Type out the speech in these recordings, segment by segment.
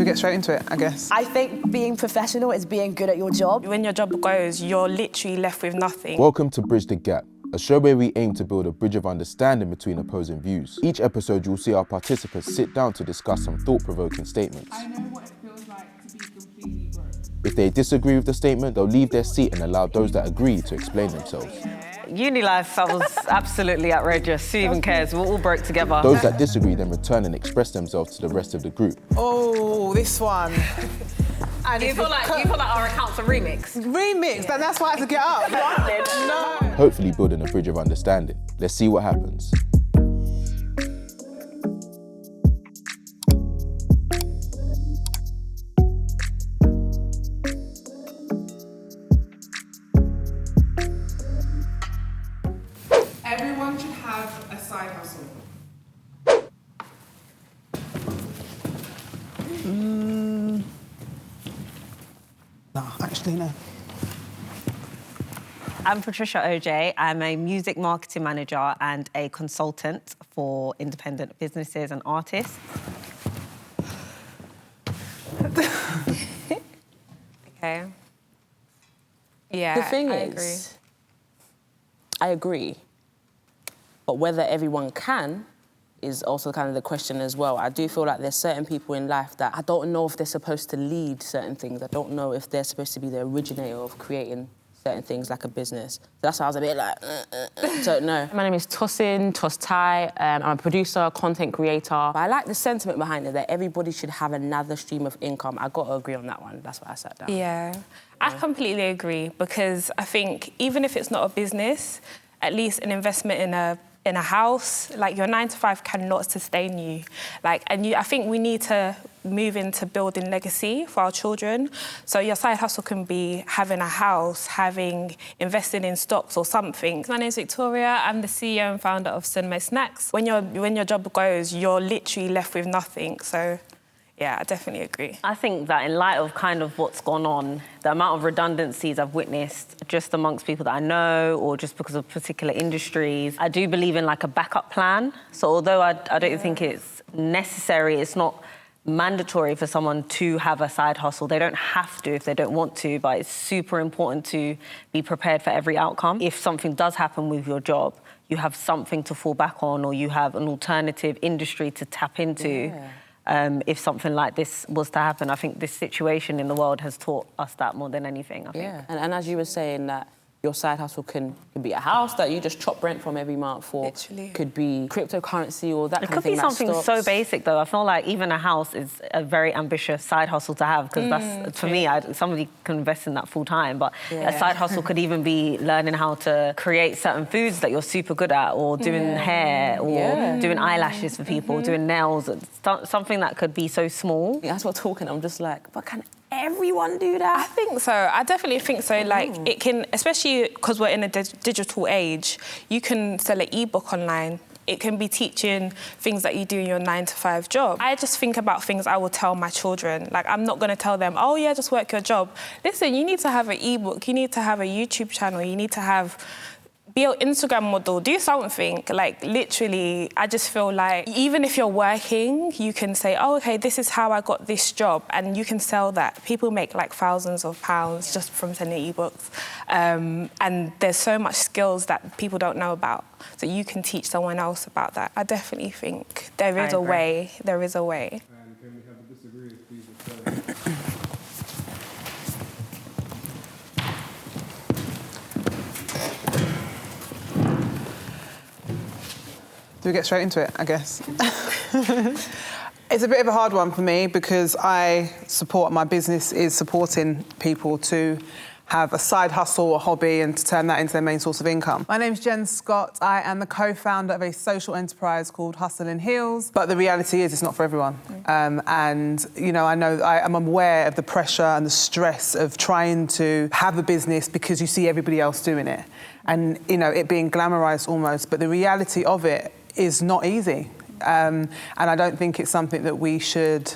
we get straight into it, I guess? I think being professional is being good at your job. When your job goes, you're literally left with nothing. Welcome to Bridge the Gap, a show where we aim to build a bridge of understanding between opposing views. Each episode, you'll see our participants sit down to discuss some thought-provoking statements. I know what it feels like to be completely broke. If they disagree with the statement, they'll leave their seat and allow those that agree to explain themselves. Uni life, that was absolutely outrageous. Who even cares? We're all broke together. Those that disagree then return and express themselves to the rest of the group. Oh, this one. And You feel like our account's a remix? remix, and that's why I had to get up. No. Hopefully building a bridge of understanding. Let's see what happens. Everyone should have a side hustle. No, actually, no. I'm Patricia OJ. I'm a music marketing manager and a consultant for independent businesses and artists. Okay. Yeah, The thing I is, I agree. But whether everyone can is also kind of the question as well. I do feel like there's certain people in life that I don't know if they're supposed to lead certain things. I don't know if they're supposed to be the originator of creating certain things like a business. So that's why I was a bit like, don't know. My name is Tosin Tai. I'm a producer, content creator. But I like the sentiment behind it, that everybody should have another stream of income. I got to agree on that one. That's why I sat down. Yeah, I completely agree, because I think even if it's not a business, at least an investment in a house, like your 9 to 5 cannot sustain you. I think we need to move into building legacy for our children. So your side hustle can be having a house, investing in stocks or something. My name's Victoria. I'm the CEO and founder of Sunmay Snacks. When your job goes, you're literally left with nothing. So yeah, I definitely agree. I think that in light of kind of what's gone on, the amount of redundancies I've witnessed just amongst people that I know or just because of particular industries, I do believe in like a backup plan. So although I don't think it's necessary, it's not mandatory for someone to have a side hustle. They don't have to if they don't want to, but it's super important to be prepared for every outcome. If something does happen with your job, you have something to fall back on, or you have an alternative industry to tap into. Yeah. If something like this was to happen. I think this situation in the world has taught us that more than anything, I think. Yeah, and as you were saying, that your side hustle can be a house that you just chop rent from every month, or Literally. could be cryptocurrency or that It kind could of thing. be something so basic, though. I feel like even a house is a very ambitious side hustle to have, because that's, for me, somebody can invest in that full time, but a side hustle could even be learning how to create certain foods that you're super good at, or doing hair, or doing eyelashes for people, doing nails, something that could be so small. As we're talking, I'm just like, but can everyone do that? I think so. I definitely think so. Like, it can, especially because we're in a digital age, you can sell an ebook online. It can be teaching things that you do in your 9 to 5 job. I just think about things I will tell my children. Like, I'm not going to tell them, oh, yeah, just work your job. Listen, you need to have an ebook. You need to have a YouTube channel. You need to be an Instagram model, do something. Like, literally, I just feel like even if you're working, you can say, oh, OK, this is how I got this job, and you can sell that. People make, like, thousands of pounds just from selling ebooks. And there's so much skills that people don't know about, so you can teach someone else about that. I definitely think there is a way. There is a way. And can we have a disagreement, please? Do we get straight into it, I guess? It's a bit of a hard one for me, because my business is supporting people to have a side hustle, a hobby, and to turn that into their main source of income. My name's Jen Scott. I am the co-founder of a social enterprise called Hustle in Heels. But the reality is, it's not for everyone. And, you know, I'm aware of the pressure and the stress of trying to have a business because you see everybody else doing it. And, you know, it being glamorised almost. But the reality of it is not easy. And I don't think it's something that we should...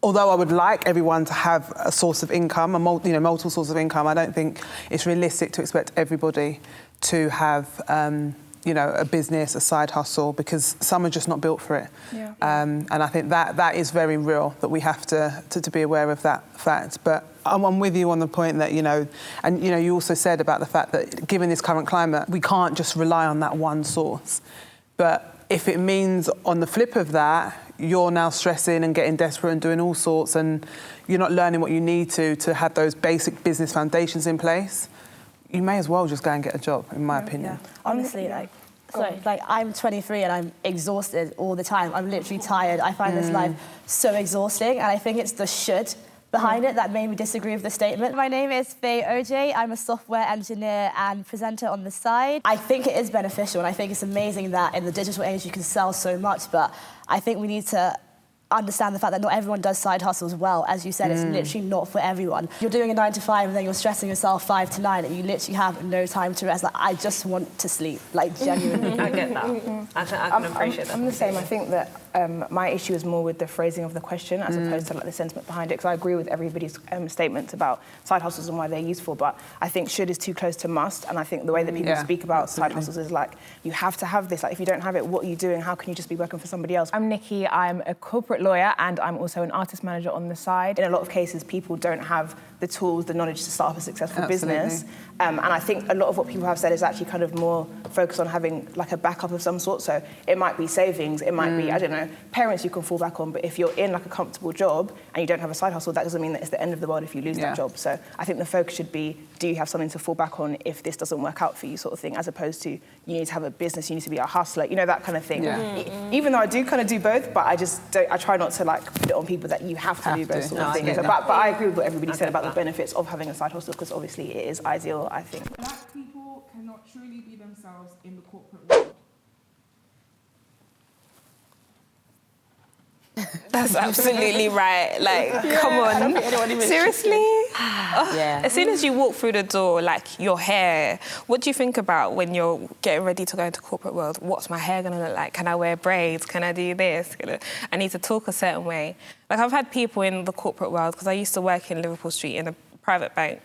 Although I would like everyone to have a source of income, multiple sources of income, I don't think it's realistic to expect everybody to have you know, a business, a side hustle, because some are just not built for it. Yeah. And I think that is very real, that we have to be aware of that fact. But I'm with you on the point that, you know, and, you know, you also said about the fact that given this current climate, we can't just rely on that one source. But if it means on the flip of that, you're now stressing and getting desperate and doing all sorts, and you're not learning what you need to have those basic business foundations in place, you may as well just go and get a job, in my opinion. Yeah. Honestly, like I'm 23 and I'm exhausted all the time. I'm literally tired. I find this life so exhausting, and I think it's the should behind it that made me disagree with the statement. My name is Faye OJ. I'm a software engineer and presenter on the side. I think it is beneficial, and I think it's amazing that in the digital age you can sell so much, but I think we need to understand the fact that not everyone does side hustles well. As you said, it's literally not for everyone. You're doing a 9 to 5 and then you're stressing yourself 5 to 9 and you literally have no time to rest. Like, I just want to sleep, like genuinely. I get that. I can appreciate that. I'm the same. I think that my issue is more with the phrasing of the question as opposed to like the sentiment behind it, because I agree with everybody's statements about side hustles and why they're useful, but I think should is too close to must, and I think the way that people speak about side hustles is like, you have to have this, like if you don't have it, what are you doing? How can you just be working for somebody else? I'm Nikki, I'm a corporate lawyer and I'm also an artist manager on the side. In a lot of cases, people don't have the tools, the knowledge to start up a successful business. And I think a lot of what people have said is actually kind of more focused on having like a backup of some sort. So it might be savings, it might be, I don't know, parents you can fall back on, but if you're in like a comfortable job and you don't have a side hustle, that doesn't mean that it's the end of the world if you lose that job. So I think the focus should be, do you have something to fall back on if this doesn't work out for you, sort of thing, as opposed to you need to have a business, you need to be a hustler, you know, that kind of thing. Even though I do kind of do both, but I just don't, I try not to like put it on people that you have to do both sort of things. So, but I agree with what everybody said about the benefits of having a side hustle, because obviously it is ideal, I think. Black people cannot truly be themselves in the corporate world. That's absolutely right. Like, come on. Seriously? As soon as you walk through the door, like, your hair, what do you think about when you're getting ready to go into corporate world? What's my hair going to look like? Can I wear braids? Can I do this? I need to talk a certain way. Like, I've had people in the corporate world, because I used to work in Liverpool Street in a private bank,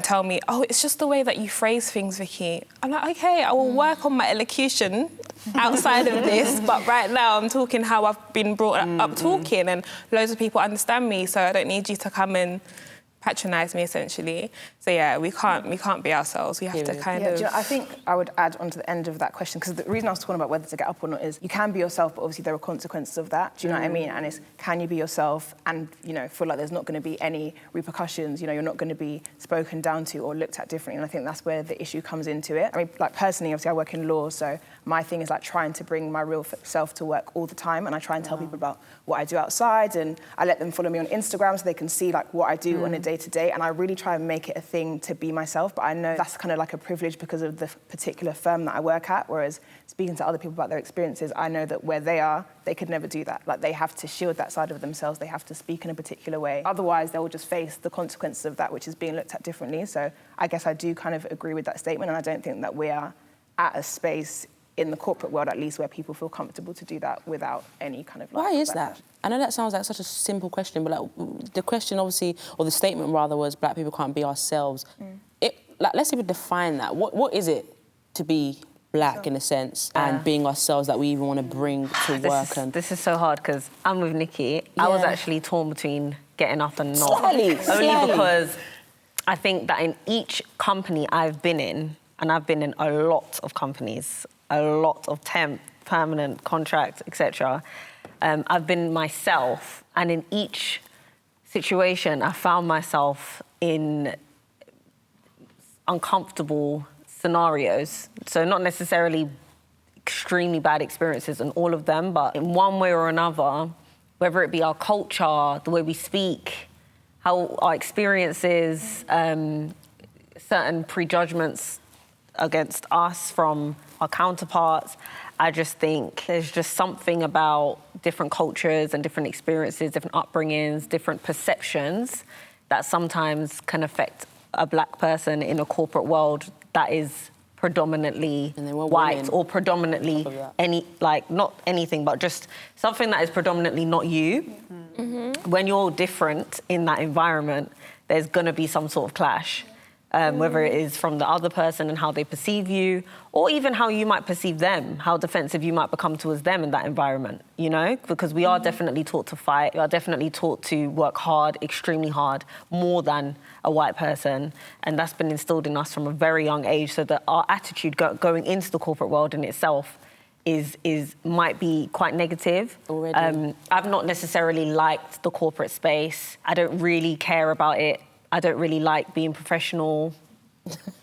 tell me, oh, it's just the way that you phrase things, Vicky. I'm like, okay, I will work on my elocution outside of this, but right now I'm talking how I've been brought up talking, and loads of people understand me, so I don't need you to come and patronise me, essentially. So yeah, we can't be ourselves. We have to kind of... Do you know, I think I would add on to the end of that question, because the reason I was talking about whether to get up or not is you can be yourself, but obviously there are consequences of that. Do you know what I mean? And it's, can you be yourself and, you know, feel like there's not going to be any repercussions, you know, you're not going to be spoken down to or looked at differently. And I think that's where the issue comes into it. I mean, like, personally, obviously I work in law, so my thing is like trying to bring my real self to work all the time, and I try and tell people about what I do outside, and I let them follow me on Instagram so they can see like what I do on a day-to-day, and I really try and make it a thing to be myself, but I know that's kind of like a privilege because of the particular firm that I work at, whereas speaking to other people about their experiences, I know that where they are, they could never do that. Like, they have to shield that side of themselves, they have to speak in a particular way. Otherwise, they will just face the consequences of that, which is being looked at differently. So I guess I do kind of agree with that statement, and I don't think that we are at a space in the corporate world, at least, where people feel comfortable to do that without any kind of... Why is that? I know that sounds like such a simple question, but like, the question obviously, or the statement rather, was black people can't be ourselves. Like, let's even define that. What is it to be black, in a sense, and being ourselves that we even want to bring to work? This is so hard, because I'm with Nikki. I was actually torn between getting up and not. Slightly. Only because I think that in each company I've been in, and I've been in a lot of companies, a lot of temp, permanent, contract, etc. I've been myself, and in each situation, I found myself in uncomfortable scenarios. So not necessarily extremely bad experiences in all of them, but in one way or another, whether it be our culture, the way we speak, how our experiences, certain prejudgments against us from our counterparts. I just think there's just something about different cultures and different experiences, different upbringings, different perceptions that sometimes can affect a black person in a corporate world that is predominantly white or predominantly not anything, but just something that is predominantly not you. When you're different in that environment, there's going to be some sort of clash. whether it is from the other person and how they perceive you, or even how you might perceive them, how defensive you might become towards them in that environment, you know? Because we are definitely taught to fight, we are definitely taught to work hard, extremely hard, more than a white person, and that's been instilled in us from a very young age, so that our attitude going into the corporate world in itself might be quite negative. Already. I've not necessarily liked the corporate space. I don't really care about it. I don't really like being professional.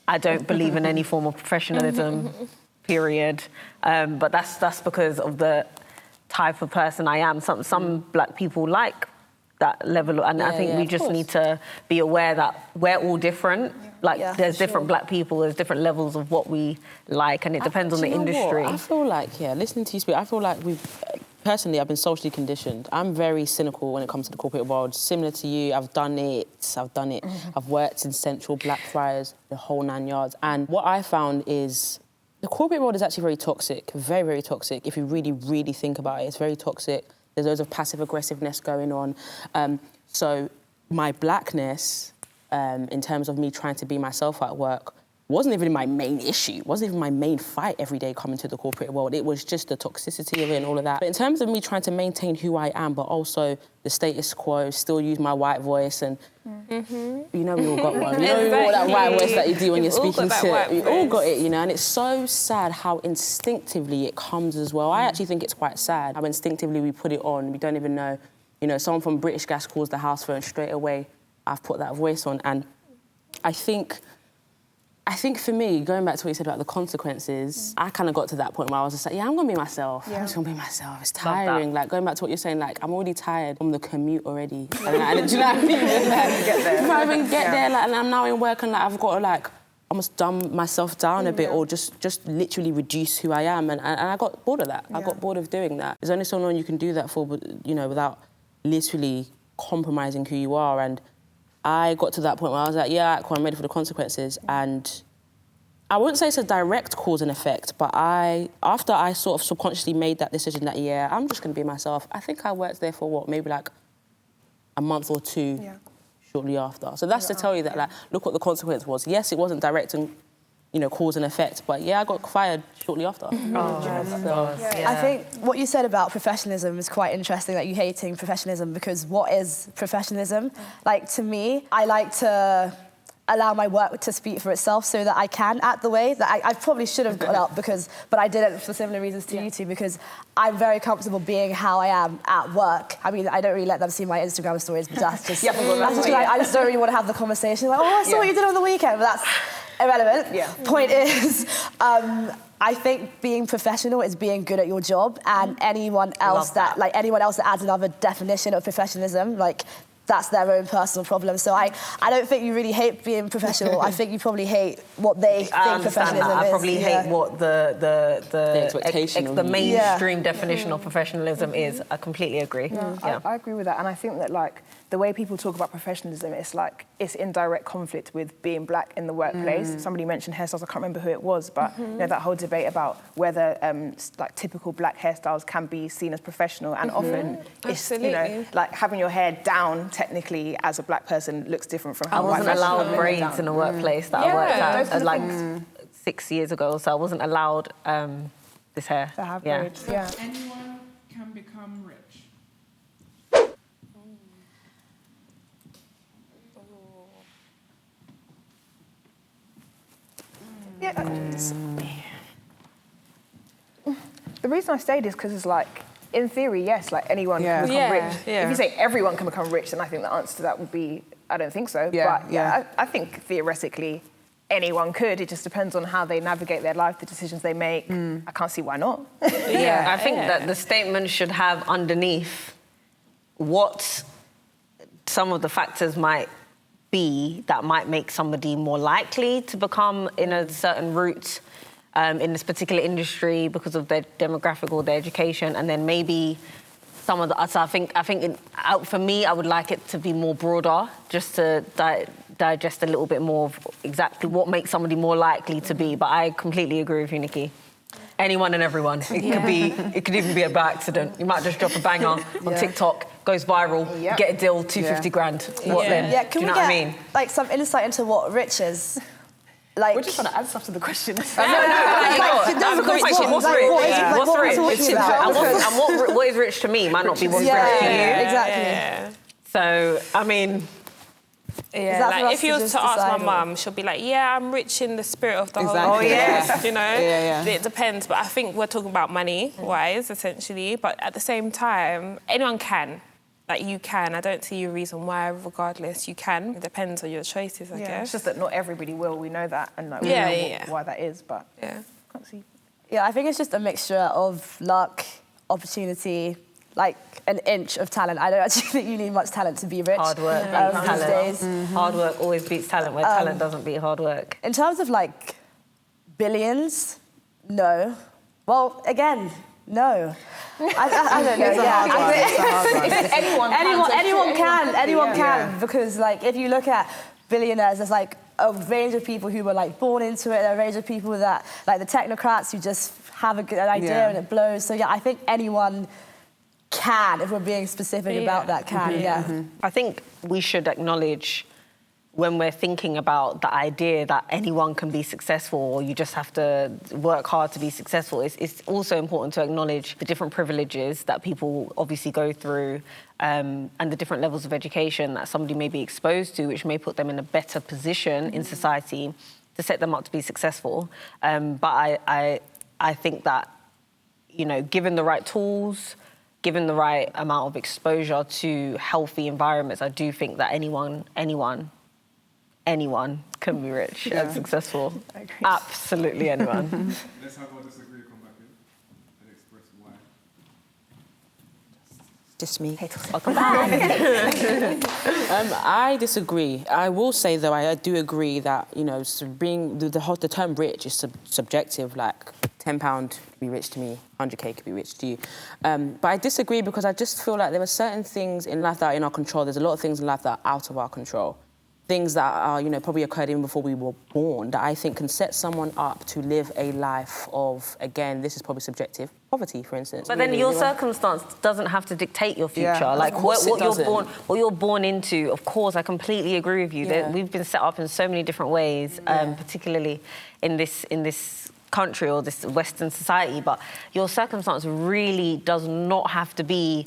I don't believe in any form of professionalism, period. But that's because of the type of person I am. Some black people like that level, and I think we just need to be aware that we're all different. There's different black people, there's different levels of what we like, and it depends on the industry. I feel like, listening to you speak, I feel like personally, I've been socially conditioned. I'm very cynical when it comes to the corporate world. Similar to you, I've done it. I've worked in Central, Blackfriars, the whole 9 yards. And what I found is the corporate world is actually very toxic, very, very toxic. If you really, really think about it, it's very toxic. There's loads of passive aggressiveness going on. So my blackness, in terms of me trying to be myself at work, wasn't even my main issue, wasn't even my main fight every day coming to the corporate world. It was just the toxicity of it and all of that. But in terms of me trying to maintain who I am, but also the status quo, still use my white voice, and you know we all got one. You know all that white voice that you do when you're speaking to... We all got it, you know, and it's so sad how instinctively it comes as well. I actually think it's quite sad how instinctively we put it on. We don't even know, you know, someone from British Gas calls the house phone, straight away I've put that voice on. And I think for me, going back to what you said about the consequences, I kind of got to that point where I was just like, I'm going to be myself. I'm just going to be myself. It's tiring. Like, going back to what you're saying, like, I'm already tired from the commute already. Do you know what I mean? If I even get there, like, and I'm now in work and, like, I've got to, like, almost dumb myself down a bit or just literally reduce who I am. And I got bored of that. I got bored of doing that. There's only so long you can do that for, you know, without literally compromising who you are. And I got to that point where I was like, cool, I'm ready for the consequences. And I wouldn't say it's a direct cause and effect, but after I sort of subconsciously made that decision that, I'm just going to be myself, I think I worked there for, maybe like a month or two shortly after. So that's to tell you that, like, look what the consequence was. Yes, it wasn't direct and, you know, cause and effect, but I got fired shortly after. I think what you said about professionalism is quite interesting, that you hating professionalism, because what is professionalism? Like, to me, I like to allow my work to speak for itself so that I can act the way that I probably should have got up, but I didn't for similar reasons to you two, because I'm very comfortable being how I am at work. I mean, I don't really let them see my Instagram stories, but that's just... I just don't really want to have the conversation, like, I saw what you did on the weekend, but that's irrelevant. Point is, I think being professional is being good at your job, and anyone else that adds another definition of professionalism, like, that's their own personal problem. So I don't think you really hate being professional. I think you probably hate what they think professionalism is. I probably hate what the expectation, the mainstream definition of professionalism is. I completely agree. I agree with that, and I think that, like, the way people talk about professionalism, it's like it's in direct conflict with being black in the workplace. Somebody mentioned hairstyles, I can't remember who it was, but you know, that whole debate about whether like typical black hairstyles can be seen as professional, and often it's, you know, like having your hair down technically as a black person looks different from how I wasn't allowed braids in a workplace that I worked at like 6 years ago, so I wasn't allowed this hair. To have braids, Anyone can become rich. The reason I stayed is because it's like, in theory, yes, like anyone can become rich. If you say everyone can become rich, then I think the answer to that would be, I don't think so. I think theoretically anyone could. It just depends on how they navigate their life, the decisions they make. I can't see why not. I think that the statement should have underneath what some of the factors might be that might make somebody more likely to become in a certain route in this particular industry because of their demographic or their education, and then maybe some of the... So I think for me, I would like it to be more broader, just to digest a little bit more of exactly what makes somebody more likely to be. But I completely agree with you, Nikki. Anyone and everyone. It could even be a by accident. You might just drop a banger on TikTok. goes viral, get a deal, 250 grand. What then? Yeah, can Do you know we what get I mean? like some insight into what rich is? Like, We're just trying to add stuff to the question. What's rich? And what is rich to me might not be what's rich to you. Exactly. So, I mean... Yeah, that for like us if to you was just to ask my decide or- mum, she'll be like, yeah, I'm rich in the spirit of the whole Exactly. thing. Oh, yes. You know? Yeah. It depends, but I think we're talking about money-wise, essentially, but at the same time, anyone can. Like, you can. I don't see a reason why, regardless, you can. It depends on your choices, I guess. It's just that not everybody will. We know that, and like, we Yeah, know yeah. why that is, but Yeah. I can't see. Yeah, I think it's just a mixture of luck, opportunity, like an inch of talent. I don't actually think you need much talent to be rich. Hard work beats talent. These days. Hard work always beats talent, where talent doesn't beat hard work. In terms of like billions, no. Well, again, no. I don't know. It's a hard one. It's a hard one. Anyone can, because like if you look at billionaires, there's like a range of people who were like born into it. There are a range of people that like the technocrats who just have a good idea and it blows. So yeah, I think anyone can, if we're being specific about that, can. I think we should acknowledge when we're thinking about the idea that anyone can be successful or you just have to work hard to be successful, it's also important to acknowledge the different privileges that people obviously go through and the different levels of education that somebody may be exposed to, which may put them in a better position in society to set them up to be successful. But I think that, you know, given the right tools, given the right amount of exposure to healthy environments, I do think that anyone can be rich and successful. I agree. Absolutely anyone. Let's have our disagree, come back in and express why. Just me. I disagree. I will say, though, I do agree that, you know, being the term rich is subjective. Like, £10 could be rich to me, 100k could be rich to you. But I disagree because I just feel like there are certain things in life that are in our control. There's a lot of things in life that are out of our control. Things that are, you know, probably occurred even before we were born that I think can set someone up to live a life of, again, this is probably subjective, poverty, for instance. But then your circumstance doesn't have to dictate your future. Yeah, like what you're born into, of course, I completely agree with you. Yeah. We've been set up in so many different ways, particularly in this country or this Western society. But your circumstance really does not have to be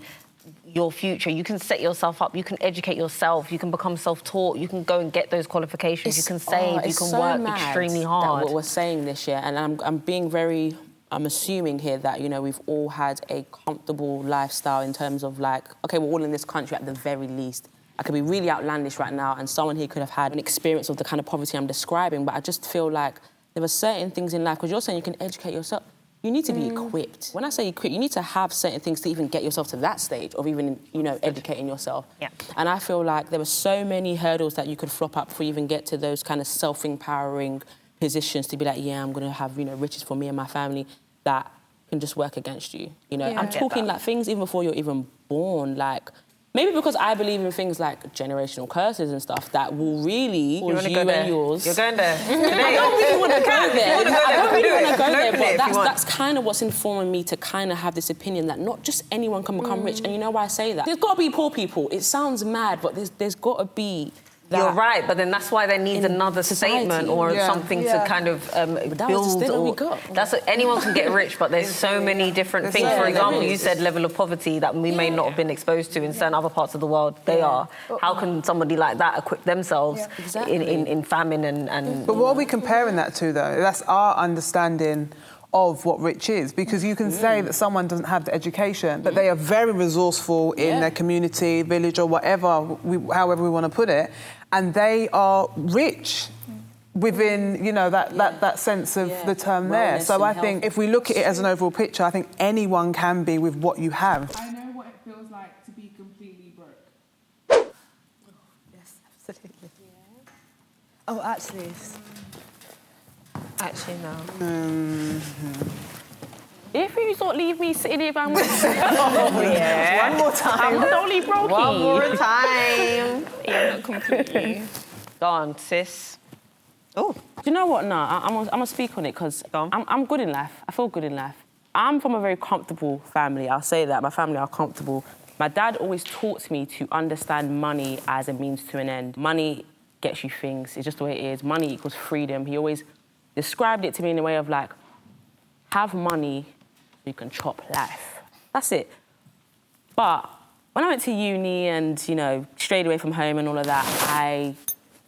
your future. You can set yourself up, you can educate yourself, you can become self-taught, you can go and get those qualifications, you can save, you can work extremely hard. What we're saying this year, and I'm assuming here that, you know, we've all had a comfortable lifestyle in terms of like, okay, we're all in this country at the very least. I could be really outlandish right now and someone here could have had an experience of the kind of poverty I'm describing, but I just feel like there are certain things in life, because you're saying you can educate yourself. You need to be equipped. When I say equipped, you need to have certain things to even get yourself to that stage of even, you know, educating yourself. Yeah. And I feel like there were so many hurdles that you could flop up before you even get to those kind of self-empowering positions to be like, yeah, I'm going to have, you know, riches for me and my family that can just work against you. You know, I'm talking like things even before you're even born, like, maybe because I believe in things like generational curses and stuff that will really cause you and yours. You're going there. I don't really want to go there. I don't really want to go there, but that's that's kind of what's informing me to kind of have this opinion that not just anyone can become rich. And you know why I say that? There's got to be poor people. It sounds mad, but there's got to be that. You're right, but then that's why there needs another statement or something to kind of build. Anyone can get rich, but there's so many different things. For example, you said level of poverty that we may not have been exposed to in certain other parts of the world. They are. How can somebody like that equip themselves in famine and... But what are we comparing that to, though? That's our understanding of what rich is, because you can say that someone doesn't have the education, but they are very resourceful in their community, village, or whatever, however we want to put it, and they are rich within, you know, that sense of the term there. So I think if we look at it as an overall picture, I think anyone can be with what you have. I know what it feels like to be completely broke. Yes, absolutely. Oh, actually... Actually, no. If you don't leave me sitting here by myself... One more time. I'm only broke. One more time. Yeah, not completely. Go on, sis. Oh. Do you know what? No, I'm gonna speak on it because I'm good in life. I feel good in life. I'm from a very comfortable family. I'll say that. My family are comfortable. My dad always taught me to understand money as a means to an end. Money gets you things. It's just the way it is. Money equals freedom. He always described it to me in a way of like, have money so you can chop life. That's it. But when I went to uni and, you know, strayed away from home and all of that, I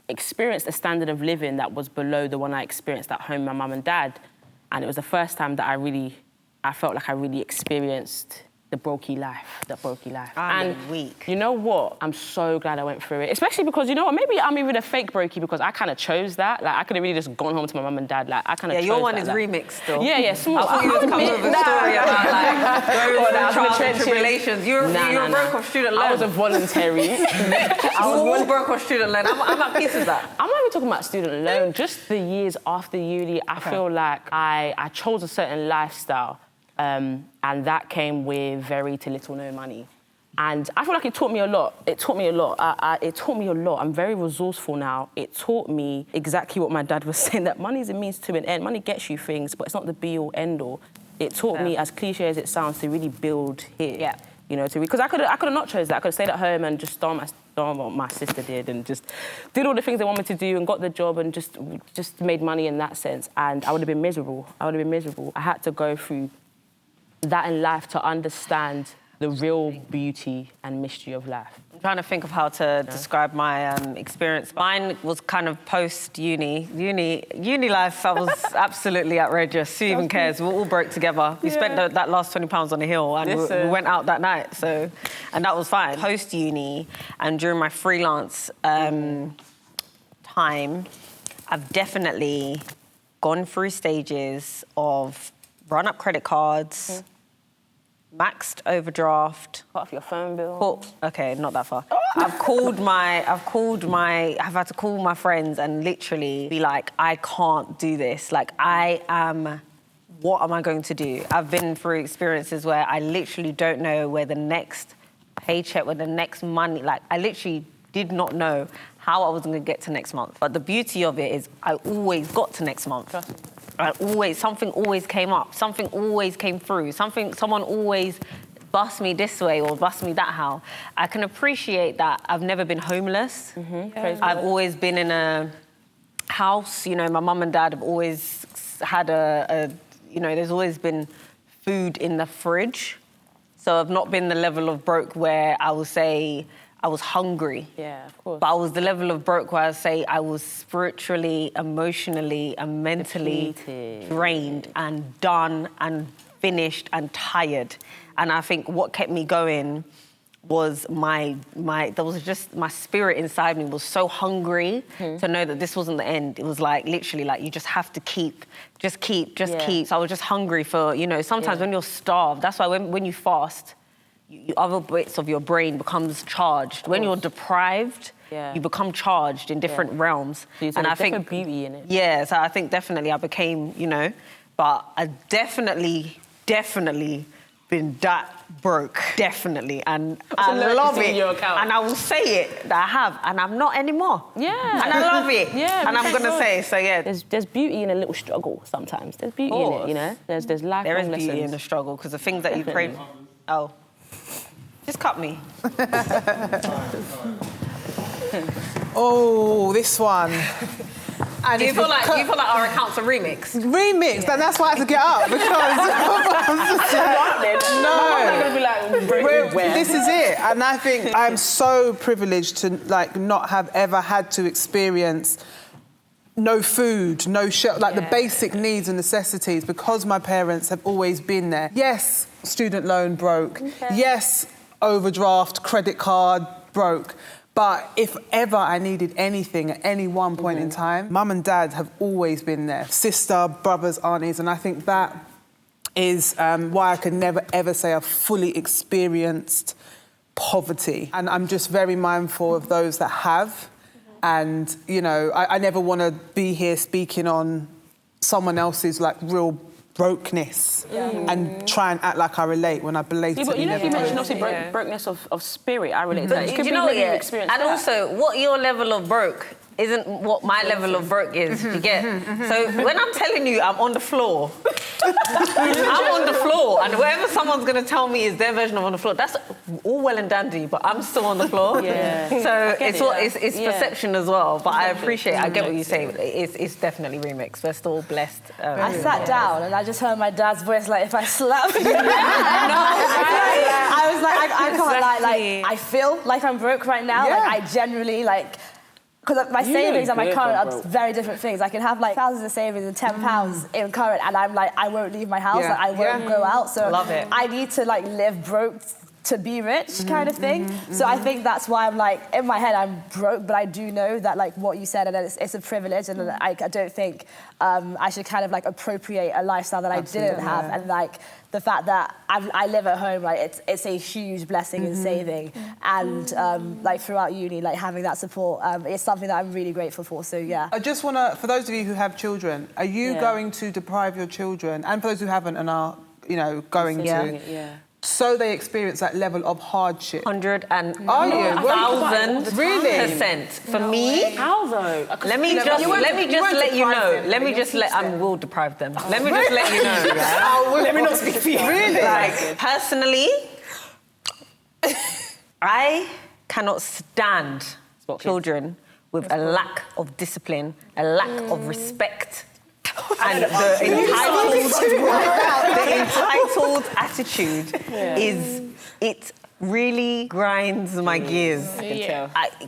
experienced a standard of living that was below the one I experienced at home with my mum and dad. And it was the first time that I felt like I really experienced the brokey life. I'm weak. You know what? I'm so glad I went through it. Especially because, you know what, maybe I'm even a fake brokey because I kind of chose that. Like, I could have really just gone home to my mum and dad. Like, I kind of chose that. Yeah, your one is like, remixed still. Yeah, small. I thought you was coming with a story about, like, going through trials and tribulations. You were broke off student loan. I was a voluntary. I was all broke off student loan. I'm at peace with that. I'm not even talking about student loan. Just the years after uni, I feel like I chose a certain lifestyle. And that came with very to little no money. And I feel like it taught me a lot. It taught me a lot. I'm very resourceful now. It taught me exactly what my dad was saying, that money is a means to an end. Money gets you things, but it's not the be-all, end-all. It taught me, as cliche as it sounds, to really build here. Yeah. You know, because I could have not chose that. I could have stayed at home and just done what my sister did and just did all the things they wanted me to do and got the job and just made money in that sense. And I would have been miserable. I had to go through that in life to understand the real beauty and mystery of life. I'm trying to think of how to describe my experience. Mine was kind of post-uni. Uni life, I was absolutely outrageous. Who even cares? We all broke together. We spent that last £20 on a hill and we went out that night, and that was fine. Post-uni and during my freelance time, I've definitely gone through stages of run up credit cards, maxed overdraft. Cut off your phone bill. Okay, not that far. I've had to call my friends and literally be like, I can't do this. Like, what am I going to do? I've been through experiences where I literally don't know where the next paycheck, where the next money, like, I literally did not know how I was going to get to next month. But the beauty of it is I always got to next month. Something always came up, something always came through, someone always bust me this way or bust me that how. I can appreciate that I've never been homeless. I've always been in a house, you know, my mum and dad have always had there's always been food in the fridge. So I've not been the level of broke where I will say I was hungry. Yeah, of course. But I was the level of broke where I say I was spiritually, emotionally, and mentally drained and done and finished and tired. And I think what kept me going was my spirit inside me was so hungry to know that this wasn't the end. It was like literally like you just have to keep. So I was just hungry for, you know, sometimes when you're starved, that's why when you fast, other bits of your brain becomes charged. When you're deprived, you become charged in different realms. So and I think beauty in it. Yeah, so I think definitely I became, you know, but I definitely been that broke, definitely, and I love it. And I will say it that I have, and I'm not anymore. Yeah, and I love it. Yeah, and I'm gonna say so. Yeah, there's beauty in a little struggle sometimes. There's beauty in it, you know. There's lifelong there is lessons. Beauty in the struggle because the things that you prayed. Oh. Just cut me. Oh, this one. And do you feel like our account's a remix? Remixed, and that's why I had to get up because this is it. And I think I'm so privileged to not have ever had to experience no food, no shelter, the basic needs and necessities because my parents have always been there. Yes, student loan broke. Okay. Yes, overdraft, credit card broke. But if ever I needed anything at any one point in time, mum and dad have always been there. Sister, brothers, aunties, and I think that is why I could never, ever say I've fully experienced poverty. And I'm just very mindful of those that have. And, you know, I never want to be here speaking on someone else's, real brokenness and try and act like I relate when I belatedly but you know, if you mentioned obviously brokenness of spirit, I relate to that. Do you know what? And also, what your level of broke isn't what my level of broke is. You get? So when I'm telling you I'm on the floor, I'm on the floor, and whatever someone's going to tell me is their version of on the floor, that's all well and dandy, but I'm still on the floor. Yeah. So it's perception as well, but I appreciate it. I get what you say. It's definitely remixed. We're still blessed. I sat down and I just heard my dad's voice, like, if I slap you. I was like, I can't lie, like, I feel like I'm broke right now. Yeah. Like, I genuinely, like, because my savings and my current are very different things. I can have like thousands of savings and £10 in current, and I'm like, I won't leave my house, Yeah. like, I won't go out. So Love it. I need to like live broke to be rich, kind of thing. So I think that's why I'm like, in my head, I'm broke, but I do know that like what you said, and it's a privilege, and I don't think I should kind of like appropriate a lifestyle that I didn't have, and like the fact that I live at home, like it's a huge blessing in saving, and like throughout uni, like having that support, it's something that I'm really grateful for. So yeah. I just want to, for those of you who have children, are you going to deprive your children, and for those who haven't and are, you know, going to, so they experience that level of hardship? 1,000%. Really? For me, How though? let me just let you know. Let me just let. I will deprive them. Let me just let you know. Yeah? Let me not speak for you. Really? Like personally, I cannot stand children with a lack of discipline, a lack of respect, and the entitled attitude it really grinds my gears.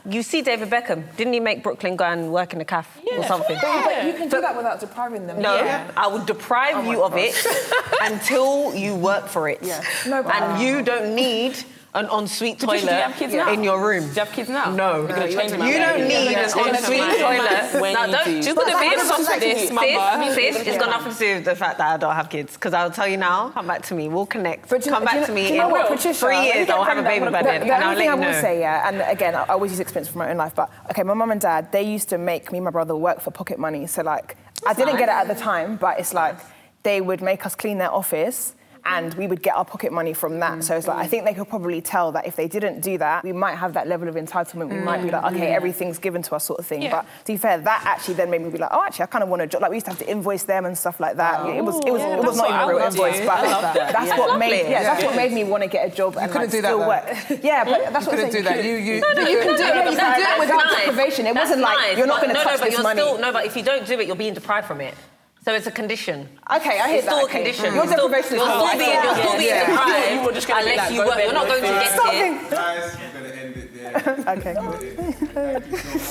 You see David Beckham, didn't he make Brooklyn go and work in a cafe or something? But you can do that without depriving them. No, I will deprive you of it until you work for it. No, but And you don't need an ensuite toilet in your room. Do you have kids now? No. You're gonna change them. You don't need an ensuite toilet. When Now, you don't. do. Just Put a bit of sis, sauce to this, mama. sis, it's got nothing to do with the fact that I don't have kids. Because I'll tell you now, come back to me, we'll connect. Come back to me in 3 years, I'll have a baby by then, and I'll let you I know. will say, and again, I always use experience from my own life, but okay, my mum and dad, they used to make me and my brother work for pocket money. So like, I didn't get it at the time, but it's like, they would make us clean their office, and we would get our pocket money from that. So it's like, I think they could probably tell that if they didn't do that, we might have that level of entitlement. We might be like, okay, everything's given to us sort of thing. But to be fair, that actually then made me be like, oh, actually, I kind of want a job. Like, we used to have to invoice them and stuff like that. It was not even a real invoice, but that's what made me want to get a job and like, still work. Yeah, but that's what I'm saying. You couldn't do that. You can do it without deprivation. It wasn't like, you're not going to touch this money. No, but if you don't do it, you're being deprived from it. So it's a condition. Okay, I hear it's that. Still okay. a condition. Your deprivation is You're still being deprived. You were just gonna be unless like, you go work. bed, You're not go going to bed. get it. Guys, I'm going to end it there. Okay, cool.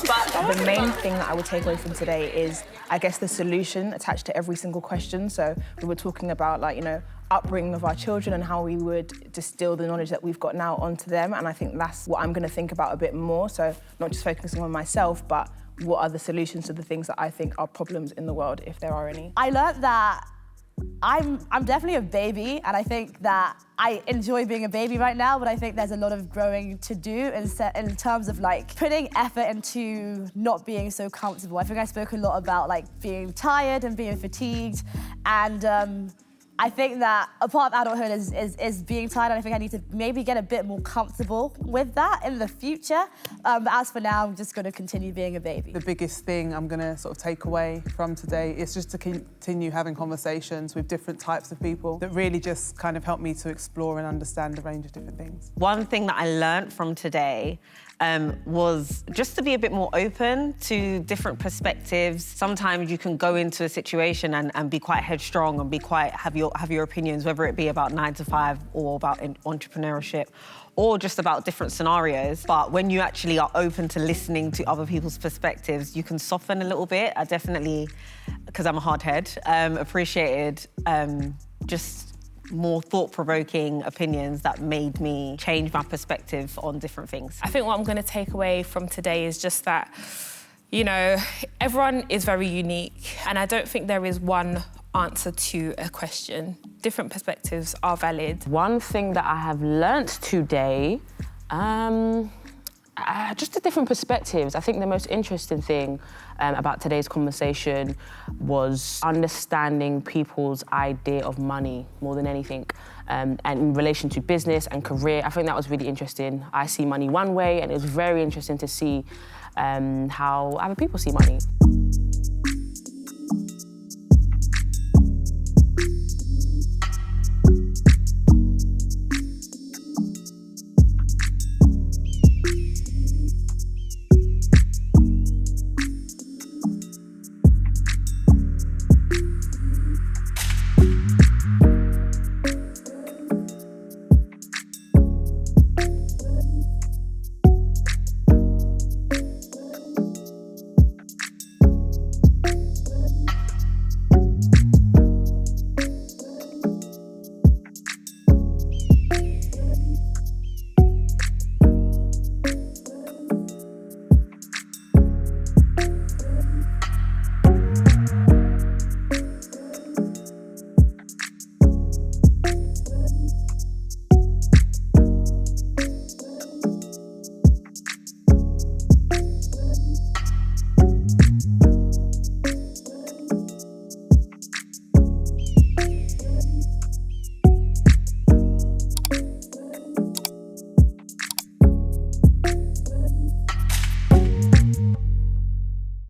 But the main thing that I would take away from today is, I guess, the solution attached to every single question. So we were talking about, like, you know, upbringing of our children and how we would distill the knowledge that we've got now onto them. And I think that's what I'm going to think about a bit more. So not just focusing on myself, but what are the solutions to the things that I think are problems in the world, if there are any? I learned that I'm definitely a baby, and I think that I enjoy being a baby right now, but I think there's a lot of growing to do in terms of like putting effort into not being so comfortable. I think I spoke a lot about like being tired and being fatigued, and I think that a part of adulthood is being tired, and I think I need to maybe get a bit more comfortable with that in the future. But as for now, I'm just going to continue being a baby. The biggest thing I'm going to sort of take away from today is just to continue having conversations with different types of people that really just kind of help me to explore and understand a range of different things. One thing that I learned from today was just to be a bit more open to different perspectives. Sometimes you can go into a situation and be quite headstrong and have your opinions, whether it be about 9 to 5 or about entrepreneurship or just about different scenarios. But when you actually are open to listening to other people's perspectives, you can soften a little bit. I definitely, because I'm a hard head, appreciated just more thought-provoking opinions that made me change my perspective on different things. I think what I'm going to take away from today is just that, you know, everyone is very unique, and I don't think there is one answer to a question. Different perspectives are valid. One thing that I have learnt today, just the different perspectives. I think the most interesting thing about today's conversation was understanding people's idea of money more than anything. And in relation to business and career, I think that was really interesting. I see money one way, and it was very interesting to see how other people see money.